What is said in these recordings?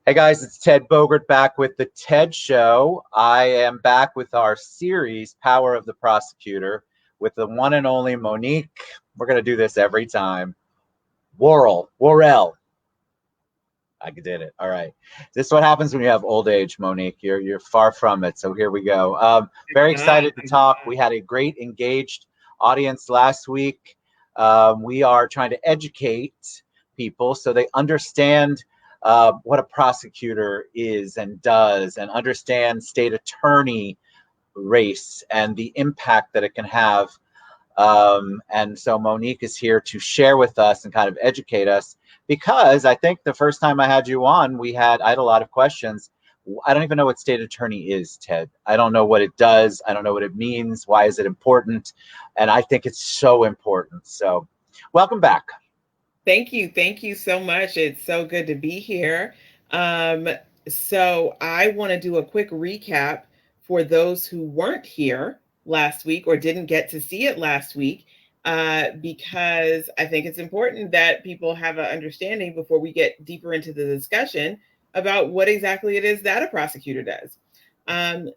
Hey guys, it's Ted Bogert back with the TED Show. I am back with our series, Power of the Prosecutor, with the one and only Monique. We're going to do this every time. Worrell. I did it. All right. This is what happens when you have old age, Monique. You're far from it. So here we go. Very excited to talk. We had a great engaged audience last week. We are trying to educate people so they understand what a prosecutor is and does, and understand state attorney race and the impact that it can have. And so Monique is here to share with us and kind of educate us, because I think the first time I had you on, I had a lot of questions. I don't even know what state attorney is, Ted. I don't know what it does. I don't know what it means. Why is it important? And I think it's so important. So welcome back. Thank you. Thank you so much. It's so good to be here. Um, so, I want to do a quick recap for those who weren't here last week or didn't get to see it last week, because I think it's important that people have an understanding before we get deeper into the discussion about what exactly it is that a prosecutor does.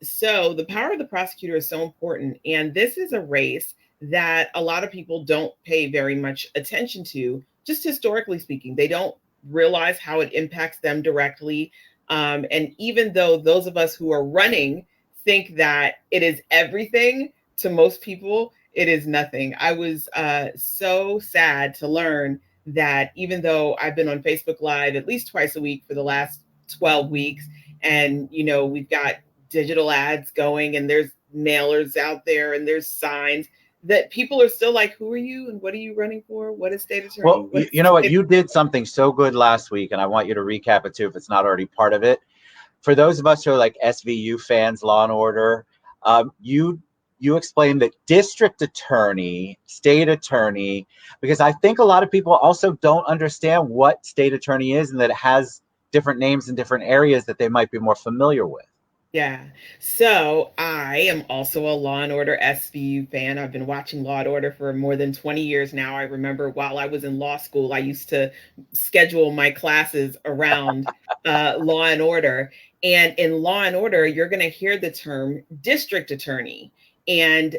So, the power of the prosecutor is so important. And this is a race that a lot of people don't pay very much attention to, just historically speaking. They don't realize how it impacts them directly. And even though those of us who are running think that it is everything, to most people, it is nothing. I was so sad to learn that even though I've been on Facebook Live at least twice a week for the last 12 weeks, and we've got digital ads going, and there's mailers out there, and there's signs, that people are still like, who are you and what are you running for? What is state attorney? Well, you know what? You did something so good last week, and I want you to recap it too if it's not already part of it. For those of us who are like SVU fans, Law and Order, you explained that district attorney, state attorney, because I think a lot of people also don't understand what state attorney is, and that it has different names in different areas that they might be more familiar with. Yeah. So I am also a Law and Order SVU fan. I've been watching Law and Order for more than 20 years now. I remember while I was in law school, I used to schedule my classes around Law and Order. And in Law and Order, you're going to hear the term district attorney. And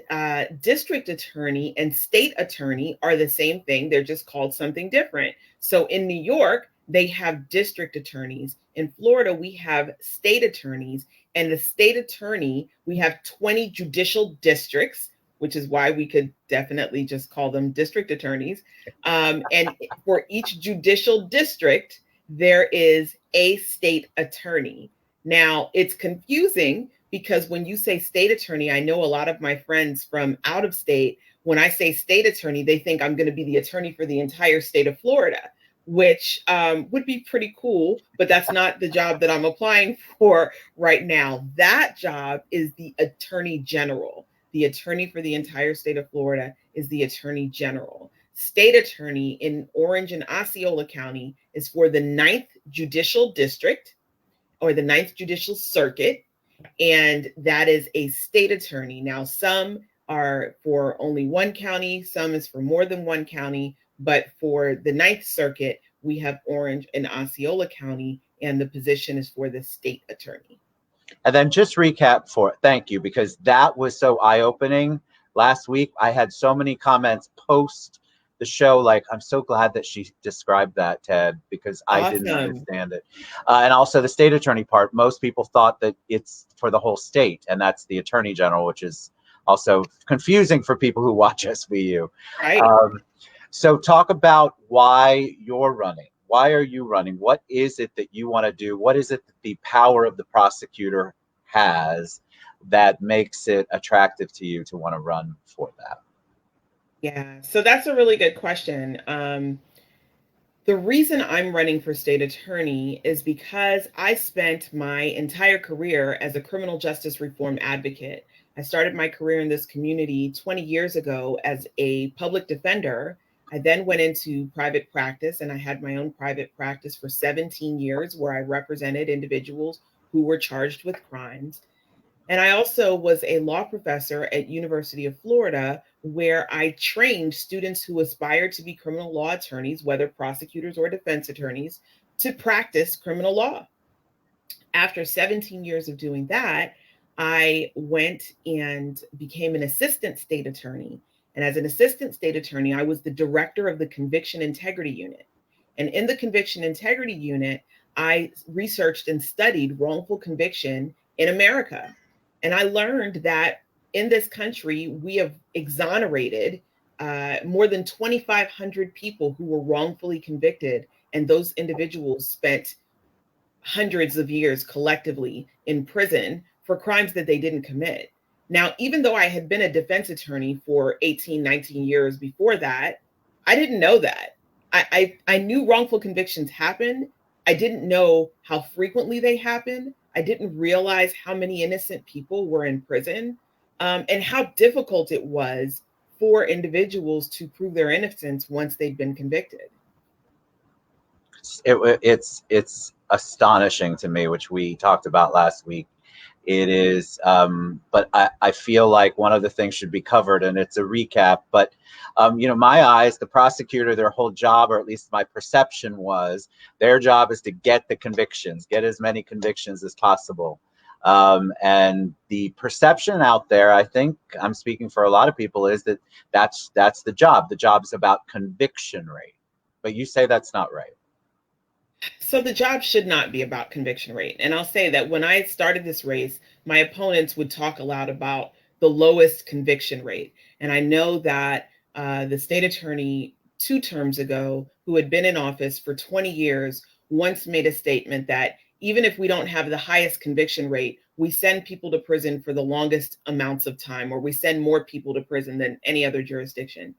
district attorney and state attorney are the same thing. They're just called something different. So in New York, they have district attorneys. In Florida, we have state attorneys. And the state attorney, we have 20 judicial districts, which is why we could definitely just call them district attorneys. And for each judicial district, there is a state attorney. Now, it's confusing because when you say state attorney, I know a lot of my friends from out of state, when I say state attorney, they think I'm going to be the attorney for the entire state of Florida, which would be pretty cool, but that's not the job that I'm applying for right now. That job is the attorney general. The attorney for the entire state of Florida is the attorney general. State attorney in Orange and Osceola County is for the Ninth Judicial District or the Ninth Judicial Circuit, and that is a state attorney. Now, some are for only one county, some is for more than one county, but for the Ninth Circuit, we have Orange and Osceola County, and the position is for the state attorney. And then just recap for it. Thank you, because that was so eye-opening. Last week, I had so many comments post the show, like, I'm so glad that she described that, Ted, because I didn't understand it. And also the state attorney part, most people thought that it's for the whole state, and that's the attorney general, which is also confusing for people who watch SVU. Right. So talk about why you're running. Why are you running? What is it that you want to do? What is it that the power of the prosecutor has that makes it attractive to you to want to run for that? Yeah, so that's a really good question. The reason I'm running for state attorney is because I spent my entire career as a criminal justice reform advocate. I started my career in this community 20 years ago as a public defender. I then went into private practice, and I had my own private practice for 17 years where I represented individuals who were charged with crimes. And I also was a law professor at University of Florida, where I trained students who aspired to be criminal law attorneys, whether prosecutors or defense attorneys, to practice criminal law. After 17 years of doing that, I went and became an assistant state attorney. And as an assistant state attorney, I was the director of the Conviction Integrity Unit. And in the Conviction Integrity Unit, I researched and studied wrongful conviction in America. And I learned that in this country, we have exonerated more than 2,500 people who were wrongfully convicted. And those individuals spent hundreds of years collectively in prison for crimes that they didn't commit. Now, even though I had been a defense attorney for 18, 19 years before that, I didn't know that. I knew wrongful convictions happen. I didn't know how frequently they happen. I didn't realize how many innocent people were in prison, and how difficult it was for individuals to prove their innocence once they'd been convicted. It's astonishing to me, which we talked about last week. It is, but I feel like one of the things should be covered, and it's a recap. But my eyes, the prosecutor, their whole job, or at least my perception was, their job is to get the convictions, get as many convictions as possible. And the perception out there, I think I'm speaking for a lot of people, is that that's the job. The job is about conviction rate. But you say that's not right. So the job should not be about conviction rate. And I'll say that when I started this race, my opponents would talk a lot about the lowest conviction rate. And I know that the state attorney 2 terms ago, who had been in office for 20 years, once made a statement that even if we don't have the highest conviction rate, we send people to prison for the longest amounts of time, or we send more people to prison than any other jurisdiction.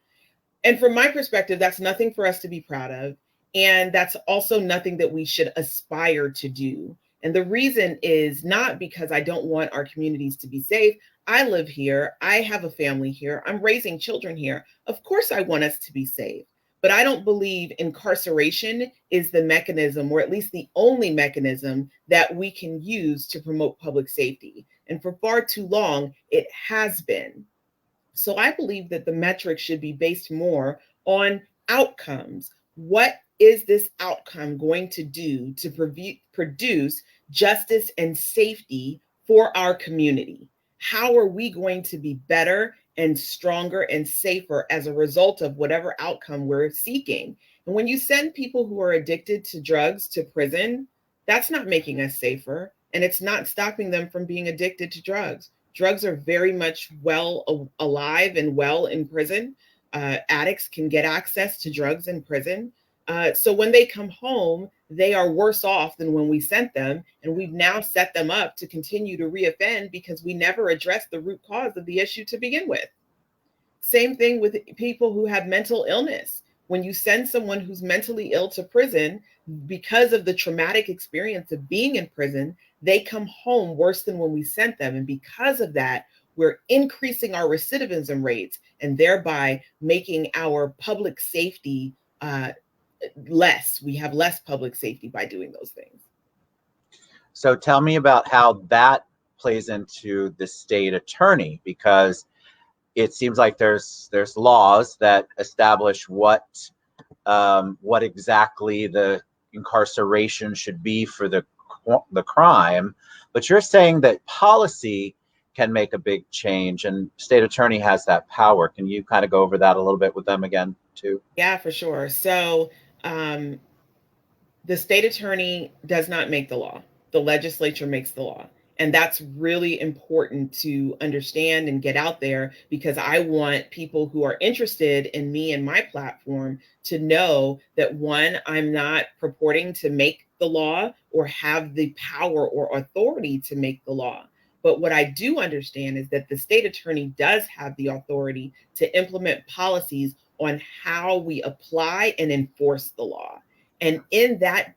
And from my perspective, that's nothing for us to be proud of. And that's also nothing that we should aspire to do. And the reason is not because I don't want our communities to be safe. I live here. I have a family here. I'm raising children here. Of course, I want us to be safe. But I don't believe incarceration is the mechanism, or at least the only mechanism, that we can use to promote public safety. And for far too long, it has been. So I believe that the metrics should be based more on outcomes. What is this outcome going to do to produce justice and safety for our community? How are we going to be better and stronger and safer as a result of whatever outcome we're seeking? And when you send people who are addicted to drugs to prison, that's not making us safer, and it's not stopping them from being addicted to drugs. Drugs are very much well alive and well in prison. Addicts can get access to drugs in prison. So when they come home, they are worse off than when we sent them. And we've now set them up to continue to reoffend because we never addressed the root cause of the issue to begin with. Same thing with people who have mental illness. When you send someone who's mentally ill to prison, because of the traumatic experience of being in prison, they come home worse than when we sent them. And because of that, we're increasing our recidivism rates and thereby making our public safety less. We have less public safety by doing those things. So tell me about how that plays into the state attorney, because it seems like there's laws that establish what exactly the incarceration should be for the crime, but you're saying that policy can make a big change, and state attorney has that power. Can you kind of go over that a little bit with them again too? Yeah, for sure. So the state attorney does not make the law. The legislature makes the law. And that's really important to understand and get out there, because I want people who are interested in me and my platform to know that, one, I'm not purporting to make the law or have the power or authority to make the law. But what I do understand is that the state attorney does have the authority to implement policies on how we apply and enforce the law. And in that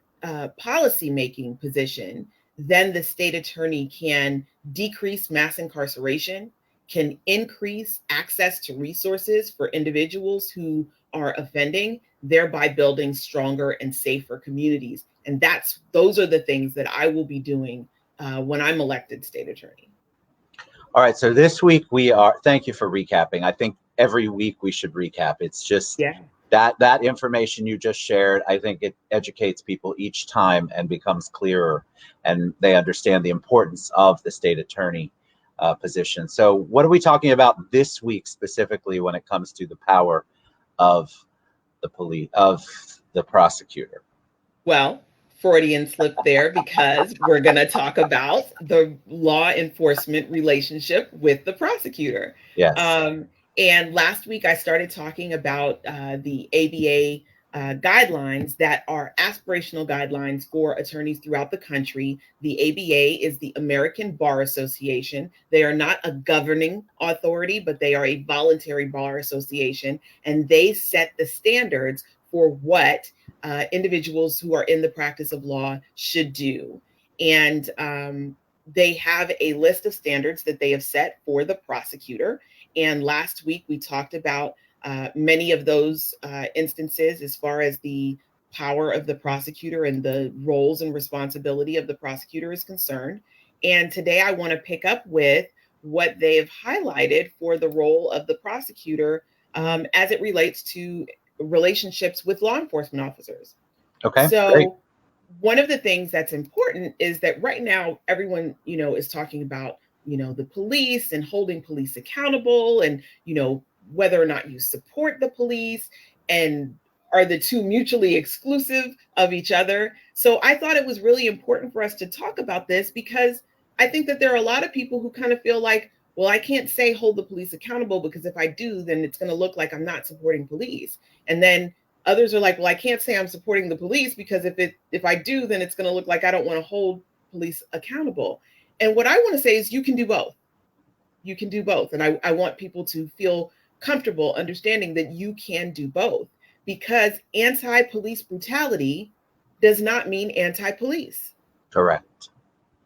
policy-making position, then the state attorney can decrease mass incarceration, can increase access to resources for individuals who are offending, thereby building stronger and safer communities. And those are the things that I will be doing when I'm elected state attorney. All right, so this week thank you for recapping. I think every week we should recap. It's just that information you just shared, I think it educates people each time and becomes clearer, and they understand the importance of the state attorney position. So what are we talking about this week specifically when it comes to the power of the police, of the prosecutor? Well, Freudian slip there, because we're going to talk about the law enforcement relationship with the prosecutor. Yes. And last week I started talking about the ABA guidelines that are aspirational guidelines for attorneys throughout the country. The ABA is the American Bar Association. They are not a governing authority, but they are a voluntary bar association, and they set the standards for what individuals who are in the practice of law should do. And they have a list of standards that they have set for the prosecutor. And last week we talked about many of those instances as far as the power of the prosecutor and the roles and responsibility of the prosecutor is concerned. And today I want to pick up with what they have highlighted for the role of the prosecutor as it relates to relationships with law enforcement officers. Okay. So Great. one of the things that's important is that right now everyone, is talking about, the police and holding police accountable, and, whether or not you support the police, and are the two mutually exclusive of each other. So I thought it was really important for us to talk about this, because I think that there are a lot of people who kind of feel like, well, I can't say hold the police accountable, because if I do, then it's going to look like I'm not supporting police. And then others are like, well, I can't say I'm supporting the police, because if I do, then it's going to look like I don't want to hold police accountable. And what I want to say is you can do both. You can do both. And I want people to feel comfortable understanding that you can do both, because anti-police brutality does not mean anti-police. Correct.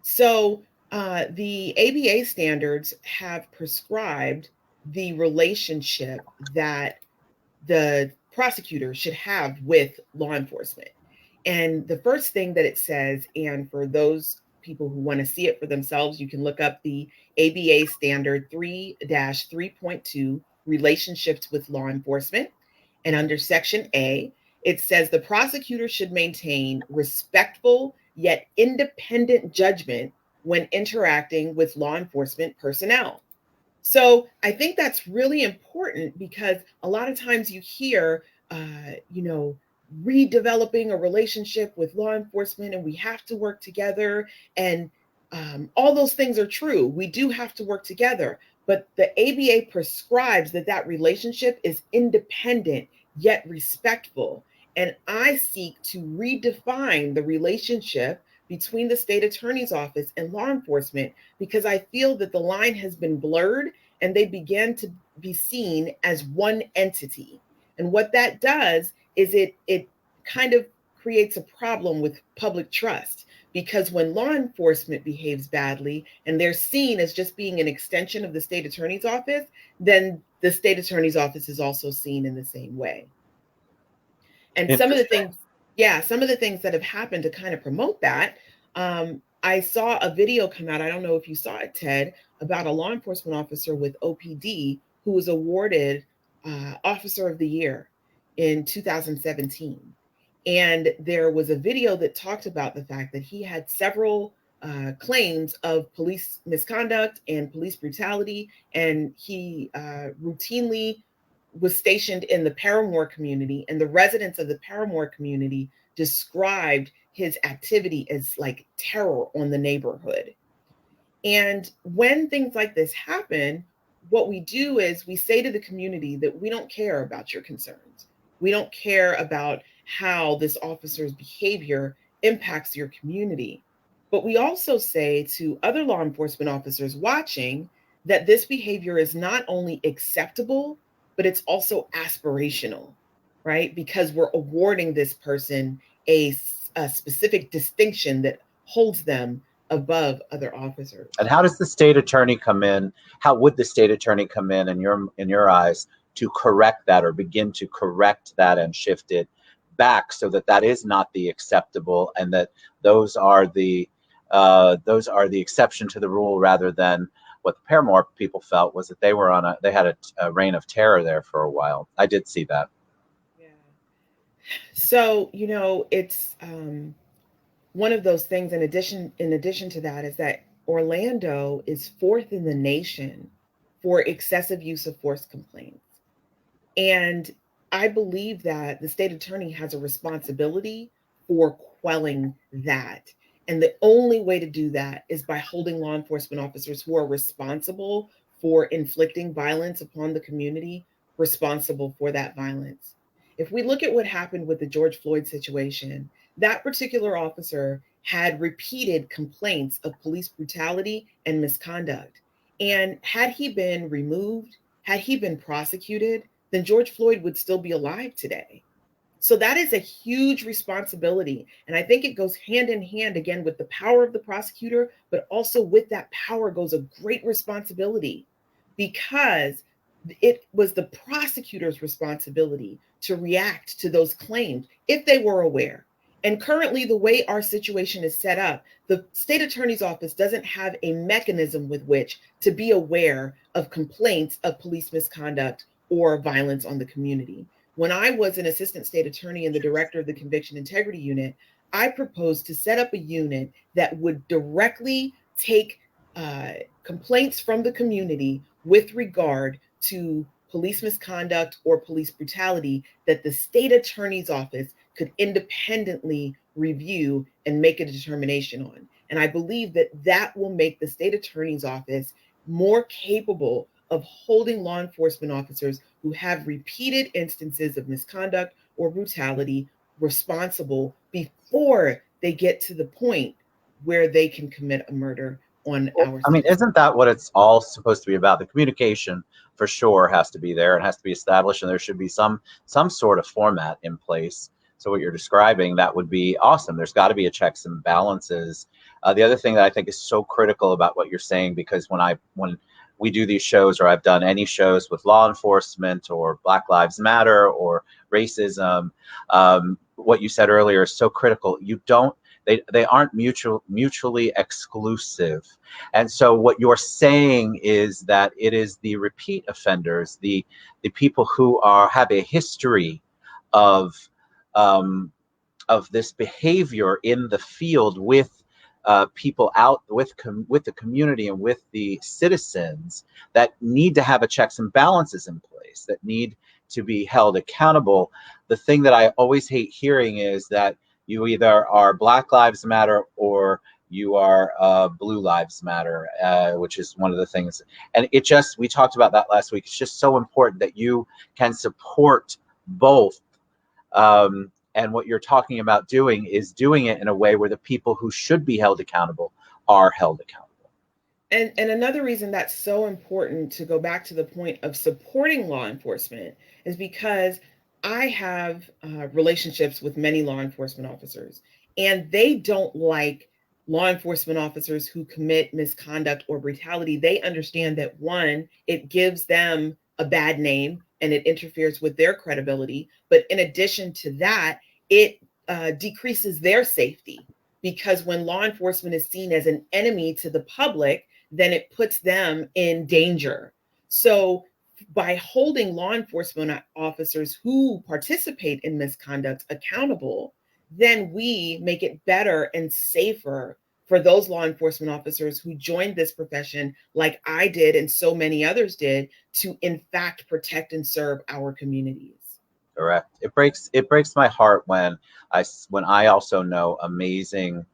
So the ABA standards have prescribed the relationship that the prosecutor should have with law enforcement. And the first thing that it says, and for those people who want to see it for themselves, you can look up the ABA standard 3-3.2, relationships with law enforcement. And under section A, it says the prosecutor should maintain respectful yet independent judgment when interacting with law enforcement personnel. So I think that's really important, because a lot of times you hear, redeveloping a relationship with law enforcement, and we have to work together. And all those things are true. We do have to work together. But the ABA prescribes that that relationship is independent yet respectful. And I seek to redefine the relationship between the state attorney's office and law enforcement, because I feel that the line has been blurred and they began to be seen as one entity. And what that does is it kind of creates a problem with public trust, because when law enforcement behaves badly and they're seen as just being an extension of the state attorney's office, then the state attorney's office is also seen in the same way. And some of the things that have happened to kind of promote that, I saw a video come out, I don't know if you saw it, Ted, about a law enforcement officer with OPD who was awarded Officer of the Year in 2017. And there was a video that talked about the fact that he had several claims of police misconduct and police brutality, and he routinely was stationed in the Paramore community, and the residents of the Paramore community described his activity as like terror on the neighborhood. And when things like this happen, what we do is we say to the community that we don't care about your concerns. We don't care about how this officer's behavior impacts your community. But we also say to other law enforcement officers watching that this behavior is not only acceptable, but it's also aspirational, right? Because we're awarding this person a specific distinction that holds them above other officers. And how does the state attorney come in? How would the state attorney come in your eyes, to correct that, or begin to correct that and shift it back so that that is not the acceptable, and that those are the exception to the rule, rather than what the Paramore people felt was that they had a reign of terror there for a while. I did see that. So, it's one of those things. In addition to that, is that Orlando is fourth in the nation for excessive use of force complaints. And I believe that the state attorney has a responsibility for quelling that. And the only way to do that is by holding law enforcement officers who are responsible for inflicting violence upon the community responsible for that violence. If we look at what happened with the George Floyd situation, that particular officer had repeated complaints of police brutality and misconduct. And had he been removed, had he been prosecuted, then George Floyd would still be alive today. So that is a huge responsibility. And I think it goes hand in hand again with the power of the prosecutor, but also with that power goes a great responsibility, because it was the prosecutor's responsibility to react to those claims if they were aware. And currently, the way our situation is set up, the state attorney's office doesn't have a mechanism with which to be aware of complaints of police misconduct or violence on the community. When I was an assistant state attorney and the director of the Conviction Integrity Unit, I proposed to set up a unit that would directly take complaints from the community with regard to police misconduct or police brutality, that the state attorney's office could independently review and make a determination on. And I believe that that will make the state attorney's office more capable of holding law enforcement officers who have repeated instances of misconduct or brutality responsible before they get to the point where they can commit a murder on our I mean, citizens. isn't that what it's all supposed to be about? The communication for sure has to be there and has to be established, and there should be some sort of format in place. So what you're describing, that would be awesome. There's got to be a checks and balances. The other thing that I think is so critical about what you're saying, because when we do these shows, or I've done any shows with law enforcement or Black Lives Matter or racism, what you said earlier is so critical. You don't they aren't mutually exclusive. And so what you're saying is that it is the repeat offenders, the people who have a history of um, of this behavior in the field with people out with the community and with the citizens, that need to have a checks and balances in place, that need to be held accountable. The thing that I always hate hearing is that you either are Black Lives Matter or you are Blue Lives Matter, which is one of the things. And we talked about that last week. It's just so important that you can support both. And what you're talking about doing is doing it in a way where the people who should be held accountable are held accountable. And another reason that's so important, to go back to the point of supporting law enforcement, is because I have relationships with many law enforcement officers, and they don't like law enforcement officers who commit misconduct or brutality. They understand that, one, it gives them a bad name and it interferes with their credibility. But in addition to that, it decreases their safety, because when law enforcement is seen as an enemy to the public, then it puts them in danger. So by holding law enforcement officers who participate in misconduct accountable, then we make it better and safer for those law enforcement officers who joined this profession, like I did and so many others did, to in fact protect and serve our communities. Correct. It breaks my heart when I also know amazing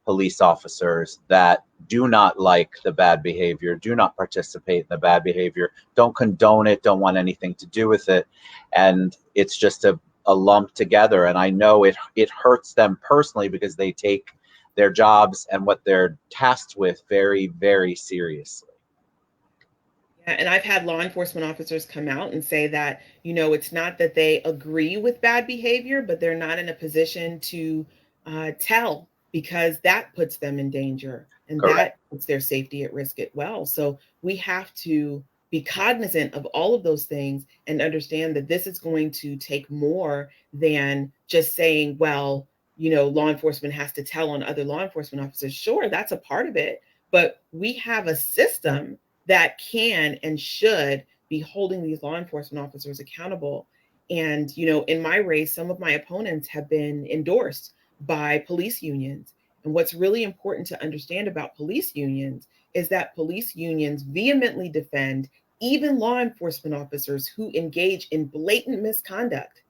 police officers that do not like the bad behavior, do not participate in the bad behavior, don't condone it, don't want anything to do with it, and it's just a lump together. And I know it hurts them personally, because they take their jobs and what they're tasked with very, very seriously. And I've had law enforcement officers come out and say that, it's not that they agree with bad behavior, but they're not in a position to tell, because that puts them in danger and Correct. that puts their safety at risk as well. So we have to be cognizant of all of those things and understand that this is going to take more than just saying, well, law enforcement has to tell on other law enforcement officers. Sure, that's a part of it. But we have a system that can and should be holding these law enforcement officers accountable. And, in my race, some of my opponents have been endorsed by police unions. And what's really important to understand about police unions is that police unions vehemently defend even law enforcement officers who engage in blatant misconduct.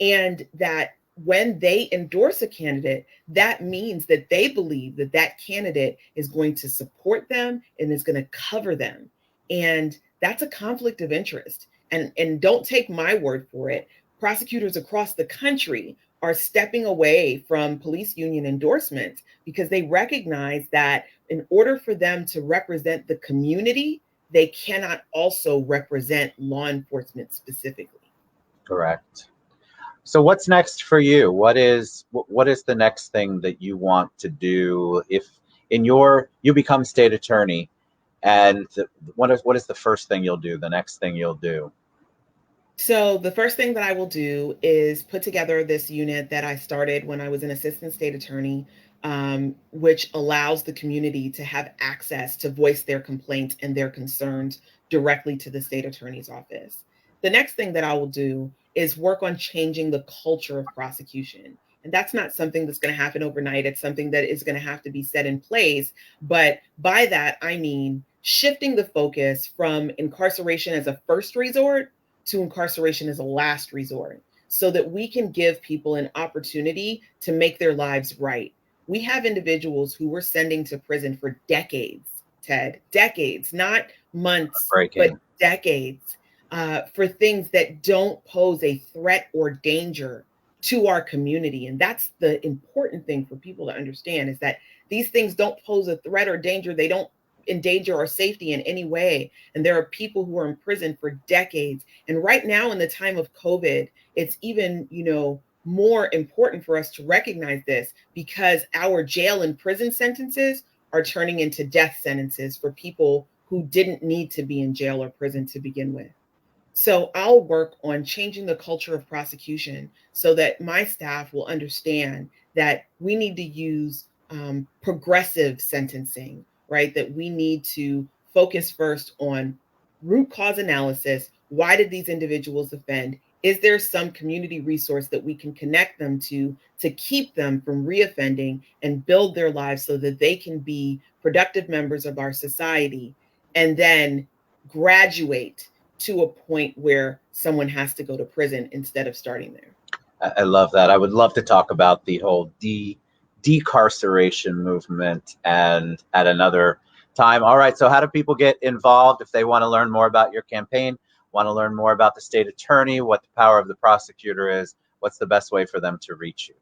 And that when they endorse a candidate, that means that they believe that that candidate is going to support them and is going to cover them. And that's a conflict of interest. And don't take my word for it. Prosecutors across the country are stepping away from police union endorsements because they recognize that in order for them to represent the community, they cannot also represent law enforcement specifically. Correct. So what's next for you? What is the next thing that you want to do if you become state attorney, and what is the first thing you'll do, the next thing you'll do? So the first thing that I will do is put together this unit that I started when I was an assistant state attorney, which allows the community to have access to voice their complaints and their concerns directly to the state attorney's office. The next thing that I will do is work on changing the culture of prosecution. And that's not something that's going to happen overnight. It's something that is going to have to be set in place. But by that, I mean shifting the focus from incarceration as a first resort to incarceration as a last resort, so that we can give people an opportunity to make their lives right. We have individuals who we're sending to prison for decades, Ted, decades, not months, but decades, for things that don't pose a threat or danger to our community. And that's the important thing for people to understand, is that these things don't pose a threat or danger. They don't endanger our safety in any way. And there are people who are in prison for decades. And right now, in the time of COVID, it's even, more important for us to recognize this, because our jail and prison sentences are turning into death sentences for people who didn't need to be in jail or prison to begin with. So I'll work on changing the culture of prosecution so that my staff will understand that we need to use progressive sentencing, right? That we need to focus first on root cause analysis. Why did these individuals offend? Is there some community resource that we can connect them to keep them from reoffending and build their lives so that they can be productive members of our society, and then graduate to a point where someone has to go to prison instead of starting there? I love that. I would love to talk about the whole decarceration movement and at another time. All right. So how do people get involved if they want to learn more about your campaign, want to learn more about the state attorney, what the power of the prosecutor is? What's the best way for them to reach you?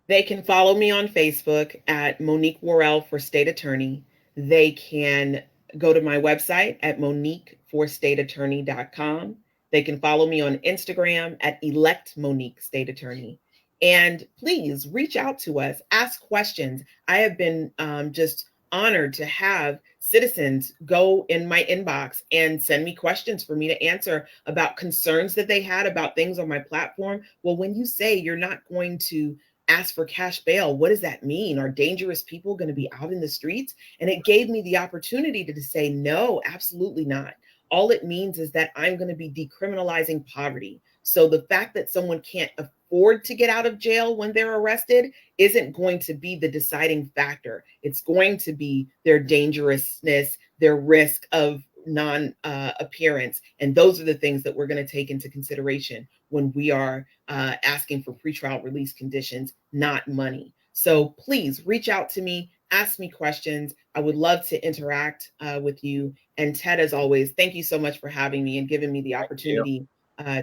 They can follow me on Facebook at Monique Worrell for State Attorney. They can go to my website at moniqueforstateattorney.com. They can follow me on Instagram at Elect Monique State Attorney. And please reach out to us, ask questions. I have been just honored to have citizens go in my inbox and send me questions for me to answer about concerns that they had about things on my platform. Well, when you say you're not going to ask for cash bail, what does that mean? Are dangerous people going to be out in the streets? And it gave me the opportunity to say, no, absolutely not. All it means is that I'm going to be decriminalizing poverty. So the fact that someone can't afford to get out of jail when they're arrested isn't going to be the deciding factor. It's going to be their dangerousness, their risk of non-appearance. And those are the things that we're going to take into consideration when we are asking for pretrial release conditions, not money. So please reach out to me, ask me questions. I would love to interact with you. And Ted, as always, thank you so much for having me and giving me the opportunity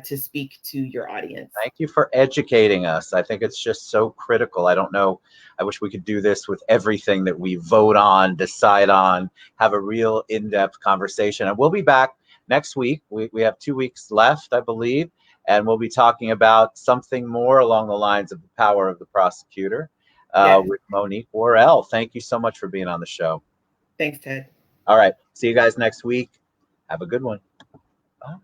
to speak to your audience. Thank you for educating us. I think it's just so critical. I don't know. I wish we could do this with everything that we vote on, decide on, have a real in-depth conversation. And we'll be back next week. We have 2 weeks left, I believe, and we'll be talking about something more along the lines of the power of the prosecutor with Monique Worrell. Thank you so much for being on the show. Thanks, Ted. All right. See you guys next week. Have a good one. Bye.